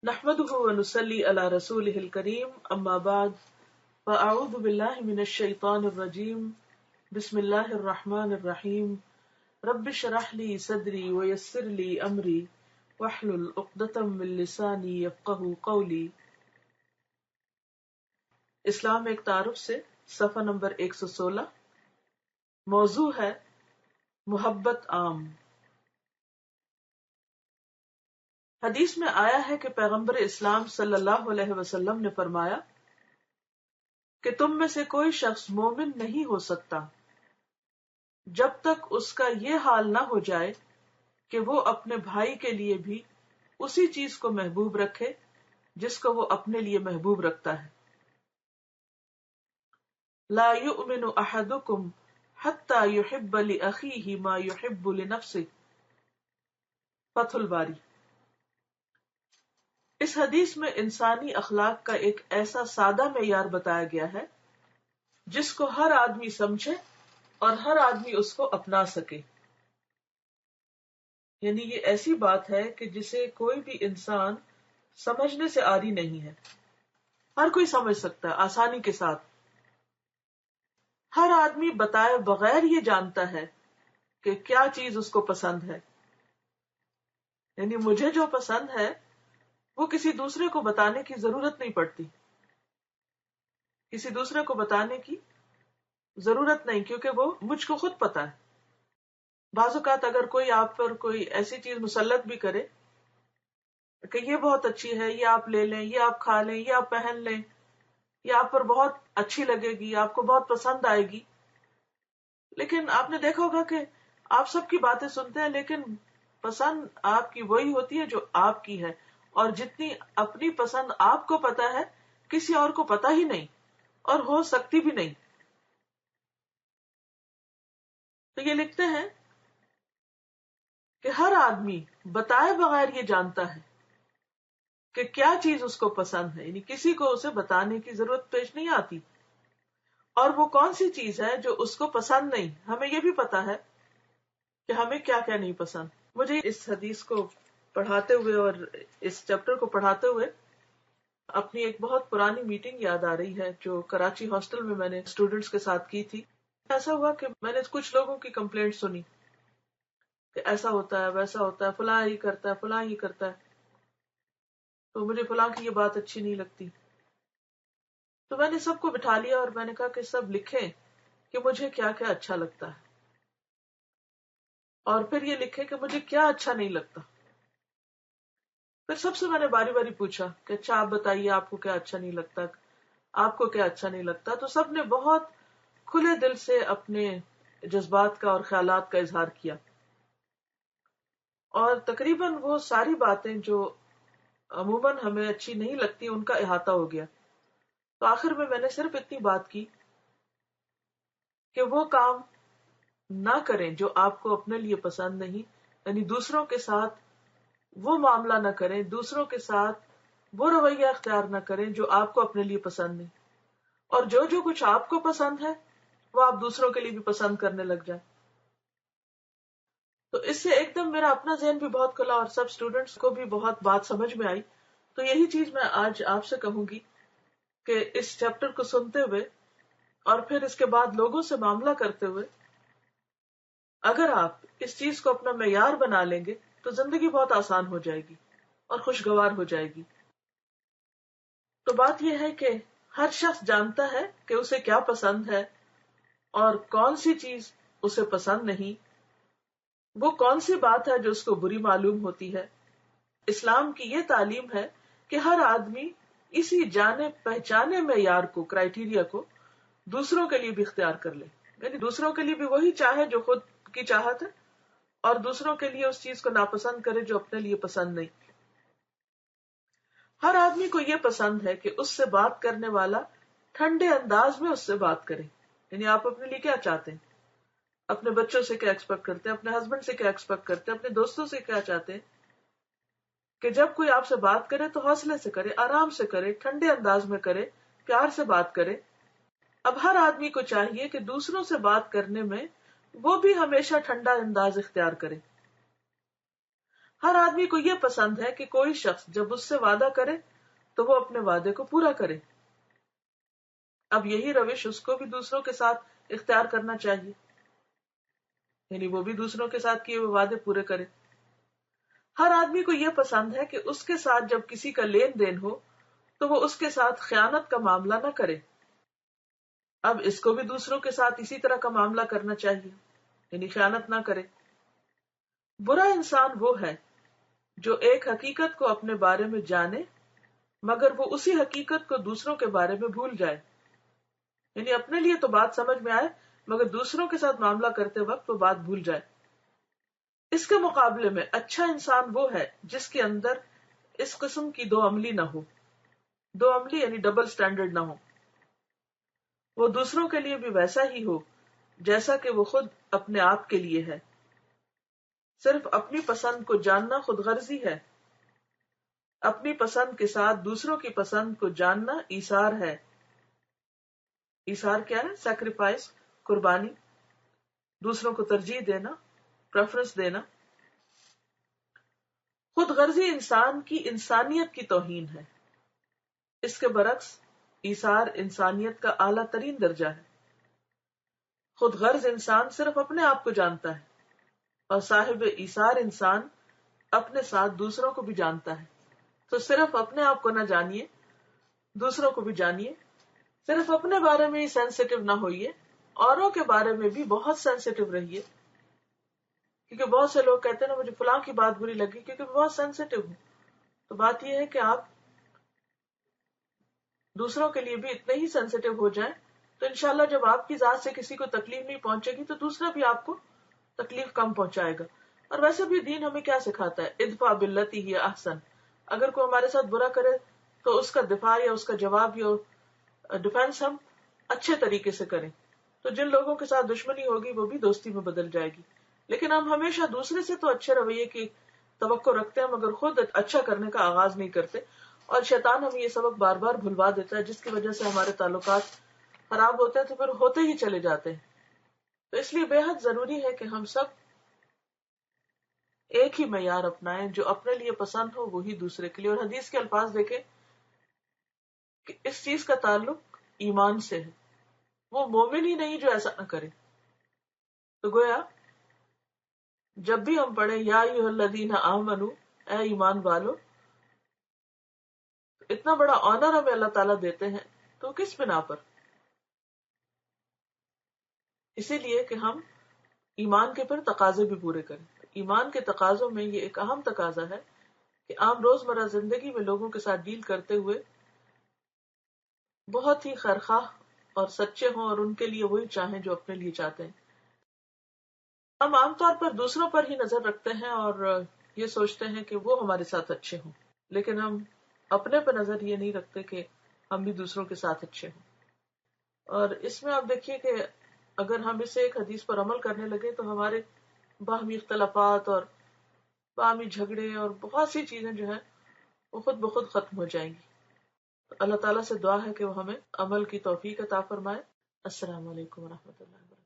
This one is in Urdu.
نحمده ونصلي على رسوله الكريم اما بعد فاعوذ بالله من الشيطان الرجيم بسم الله الرحمن الرحيم رب اشرح لي صدري ويسر لي امري واحلل عقدة من لساني يفقهوا قولي. اسلام ایک تعارف سے صفحہ نمبر 116. موضوع ہے محبت عام. حدیث میں آیا ہے کہ پیغمبر اسلام صلی اللہ علیہ وسلم نے فرمایا کہ تم میں سے کوئی شخص مومن نہیں ہو سکتا جب تک اس کا یہ حال نہ ہو جائے کہ وہ اپنے بھائی کے لیے بھی اسی چیز کو محبوب رکھے جس کو وہ اپنے لیے محبوب رکھتا ہے. لا یؤمن احدکم حتی یحب لأخیہ ما یحب لنفسہ. فتح الباری. اس حدیث میں انسانی اخلاق کا ایک ایسا سادہ معیار بتایا گیا ہے جس کو ہر آدمی سمجھے اور ہر آدمی اس کو اپنا سکے. یعنی یہ ایسی بات ہے کہ جسے کوئی بھی انسان سمجھنے سے عاری نہیں ہے. ہر کوئی سمجھ سکتا ہے آسانی کے ساتھ. ہر آدمی بتائے بغیر یہ جانتا ہے کہ کیا چیز اس کو پسند ہے. یعنی مجھے جو پسند ہے وہ کسی دوسرے کو بتانے کی ضرورت نہیں پڑتی. کسی دوسرے کو بتانے کی ضرورت نہیں، کیونکہ وہ مجھ کو خود پتا ہے. بعض اوقات اگر کوئی آپ پر کوئی ایسی چیز مسلط بھی کرے کہ یہ بہت اچھی ہے، یہ آپ لے لیں، یہ آپ کھا لیں، یہ آپ پہن لیں، یہ آپ پر بہت اچھی لگے گی، آپ کو بہت پسند آئے گی، لیکن آپ نے دیکھا ہوگا کہ آپ سب کی باتیں سنتے ہیں لیکن پسند آپ کی وہی ہوتی ہے جو آپ کی ہے، اور جتنی اپنی پسند آپ کو پتا ہے کسی اور کو پتا ہی نہیں اور ہو سکتی بھی نہیں. تو یہ لکھتے ہیں کہ ہر آدمی بتائے بغیر یہ جانتا ہے کہ کیا چیز اس کو پسند ہے. یعنی کسی کو اسے بتانے کی ضرورت پیش نہیں آتی. اور وہ کون سی چیز ہے جو اس کو پسند نہیں. ہمیں یہ بھی پتا ہے کہ ہمیں کیا کیا نہیں پسند. مجھے اس حدیث کو پڑھاتے ہوئے اور اس چیپٹر کو پڑھاتے ہوئے اپنی ایک بہت پرانی میٹنگ یاد آ رہی ہے جو کراچی ہاسٹل میں نے اسٹوڈنٹس کے ساتھ کی تھی. ایسا ہوا کہ میں نے کچھ لوگوں کی کمپلینٹ سنی کہ ایسا ہوتا ہے، ویسا ہوتا ہے، فلاں ہی کرتا ہے، فلاں ہی کرتا ہے، تو مجھے فلاں کی یہ بات اچھی نہیں لگتی. تو میں نے سب کو بٹھا لیا اور میں نے کہا کہ سب لکھیں کہ مجھے کیا کیا اچھا لگتا ہے، اور پھر یہ لکھیں کہ مجھے کیا اچھا نہیں لگتا. پھر سب سے میں نے باری باری پوچھا کہ اچھا آپ بتائیے آپ کو کیا اچھا نہیں لگتا، آپ کو کیا اچھا نہیں لگتا. تو سب نے بہت کھلے دل سے اپنے جذبات کا اور خیالات کا اظہار کیا، اور تقریباً وہ ساری باتیں جو عموماً ہمیں اچھی نہیں لگتی ان کا احاطہ ہو گیا. تو آخر میں نے صرف اتنی بات کی کہ وہ کام نہ کریں جو آپ کو اپنے لیے پسند نہیں. یعنی دوسروں کے ساتھ وہ معاملہ نہ کریں، دوسروں کے ساتھ وہ رویہ اختیار نہ کریں جو آپ کو اپنے لیے پسند نہیں، اور جو کچھ آپ کو پسند ہے وہ آپ دوسروں کے لیے بھی پسند کرنے لگ جائیں. تو اس سے ایک دم میرا اپنا ذہن بھی بہت کھلا اور سب اسٹوڈنٹس کو بھی بہت بات سمجھ میں آئی. تو یہی چیز میں آج آپ سے کہوں گی کہ اس چیپٹر کو سنتے ہوئے اور پھر اس کے بعد لوگوں سے معاملہ کرتے ہوئے اگر آپ اس چیز کو اپنا معیار بنا لیں گے تو زندگی بہت آسان ہو جائے گی اور خوشگوار ہو جائے گی. تو بات یہ ہے کہ ہر شخص جانتا ہے کہ اسے کیا پسند ہے اور کون سی چیز اسے پسند نہیں. وہ کون سی بات ہے جو اس کو بری معلوم ہوتی ہے. اسلام کی یہ تعلیم ہے کہ ہر آدمی اسی جانے پہچانے معیار کو، کرائیٹیریا کو دوسروں کے لیے بھی اختیار کر لے. یعنی دوسروں کے لیے بھی وہی چاہے جو خود کی چاہت ہے، اور دوسروں کے لیے اس چیز کو ناپسند کرے جو اپنے لیے پسند نہیں. ہر آدمی کو یہ پسند ہے کہ اس سے بات کرنے والا ٹھنڈے انداز میں اس سے بات کرے. یعنی آپ اپنے لیے کیا چاہتے ہیں، اپنے بچوں سے کیا ایکسپیکٹ کرتے ہیں، اپنے ہسبینڈ سے کیا ایکسپیکٹ کرتے ہیں، اپنے دوستوں سے کیا چاہتے ہیں، کہ جب کوئی آپ سے بات کرے تو حوصلے سے کرے، آرام سے کرے، ٹھنڈے انداز میں کرے، پیار سے بات کرے. اب ہر آدمی کو چاہیے کہ دوسروں سے بات کرنے میں وہ بھی ہمیشہ ٹھنڈا انداز اختیار کرے. ہر آدمی کو یہ پسند ہے کہ کوئی شخص جب اس سے وعدہ کرے تو وہ اپنے وعدے کو پورا کرے. اب یہی روش اس کو بھی دوسروں کے ساتھ اختیار کرنا چاہیے، یعنی وہ بھی دوسروں کے ساتھ کیے ہوئے وعدے پورے کرے. ہر آدمی کو یہ پسند ہے کہ اس کے ساتھ جب کسی کا لین دین ہو تو وہ اس کے ساتھ خیانت کا معاملہ نہ کرے. اب اس کو بھی دوسروں کے ساتھ اسی طرح کا معاملہ کرنا چاہیے، یعنی خیانت نہ کرے. برا انسان وہ ہے جو ایک حقیقت کو اپنے بارے میں جانے مگر وہ اسی حقیقت کو دوسروں کے بارے میں بھول جائے. یعنی اپنے لیے تو بات سمجھ میں آئے مگر دوسروں کے ساتھ معاملہ کرتے وقت وہ بات بھول جائے. اس کے مقابلے میں اچھا انسان وہ ہے جس کے اندر اس قسم کی دو عملی نہ ہو. دو عملی یعنی ڈبل سٹینڈرڈ نہ ہو. وہ دوسروں کے لیے بھی ویسا ہی ہو جیسا کہ وہ خود اپنے آپ کے لیے ہے. صرف اپنی پسند کو جاننا خود غرضی ہے. اپنی پسند کے ساتھ دوسروں کی پسند کو جاننا ایثار ہے. ایثار کیا ہے؟ سیکریفائس، قربانی، دوسروں کو ترجیح دینا، پریفرنس دینا. خود غرضی انسان کی انسانیت کی توہین ہے. اس کے برعکس ایثار انسانیت کا اعلیٰ ترین درجہ ہے. خود غرض انسان صرف اپنے آپ کو جانتا ہے اور صاحب ایثار انسان اپنے ساتھ دوسروں کو بھی جانتا ہے. تو صرف اپنے آپ کو نہ جانیے، دوسروں کو بھی جانیے. صرف اپنے بارے میں ہی سینسیٹیو نہ ہوئیے، اوروں کے بارے میں بھی بہت سینسیٹیو رہیے. کیونکہ بہت سے لوگ کہتے ہیں نا مجھے فلاں کی بات بری لگی کیونکہ میں بہت سینسیٹیو ہوں. تو بات یہ ہے کہ آپ دوسروں کے لیے بھی اتنے ہی سینسیٹیو ہو جائیں تو انشاءاللہ جب آپ کی ذات سے کسی کو تکلیف نہیں پہنچے گی تو دوسرا بھی آپ کو تکلیف کم پہنچائے گا. اور ویسے بھی دین ہمیں کیا سکھاتا ہے؟ ادفع باللتی ہی احسن. اگر کوئی ہمارے ساتھ برا کرے تو اس کا دفاع یا اس کا جواب یا ڈیفینس ہم اچھے طریقے سے کریں. تو جن لوگوں کے ساتھ دشمنی ہوگی وہ بھی دوستی میں بدل جائے گی. لیکن ہم ہمیشہ دوسرے سے تو اچھے رویے کی توقع رکھتے ہیں مگر خود اچھا کرنے کا آغاز نہیں کرتے. اور شیطان ہمیں یہ سبق بار بار بھلوا دیتا ہے جس کی وجہ سے ہمارے تعلقات خراب ہوتے ہیں تو پھر ہوتے ہی چلے جاتے ہیں. تو اس لیے بے حد ضروری ہے کہ ہم سب ایک ہی معیار اپنائیں، جو اپنے لیے پسند ہو وہی دوسرے کے لیے. اور حدیث کے الفاظ دیکھیں کہ اس چیز کا تعلق ایمان سے ہے. وہ مومن ہی نہیں جو ایسا نہ کرے. تو گویا جب بھی ہم پڑھیں یا ایھا الذین آمنو، اے ایمان والو، اتنا بڑا آنر ہمیں اللہ تعالیٰ دیتے ہیں تو کس بنا پر؟ اسی لیے کہ ہم ایمان کے پھر تقاضے بھی پورے کریں. ایمان کے تقاضوں میں یہ ایک اہم تقاضا ہے کہ عام روزمرہ زندگی میں لوگوں کے ساتھ ڈیل کرتے ہوئے بہت ہی خیرخواہ اور سچے ہوں اور ان کے لیے وہی چاہیں جو اپنے لیے چاہتے ہیں. ہم عام طور پر دوسروں پر ہی نظر رکھتے ہیں اور یہ سوچتے ہیں کہ وہ ہمارے ساتھ اچھے ہوں، لیکن ہم اپنے پر نظر یہ نہیں رکھتے کہ ہم بھی دوسروں کے ساتھ اچھے ہوں. اور اس میں آپ دیکھیے کہ اگر ہم اسے ایک حدیث پر عمل کرنے لگے تو ہمارے باہمی اختلافات اور باہمی جھگڑے اور بہت سی چیزیں جو ہیں وہ خود بخود ختم ہو جائیں گی. اللہ تعالیٰ سے دعا ہے کہ وہ ہمیں عمل کی توفیق عطا فرمائے. السلام علیکم ورحمۃ اللہ وبرکاتہ.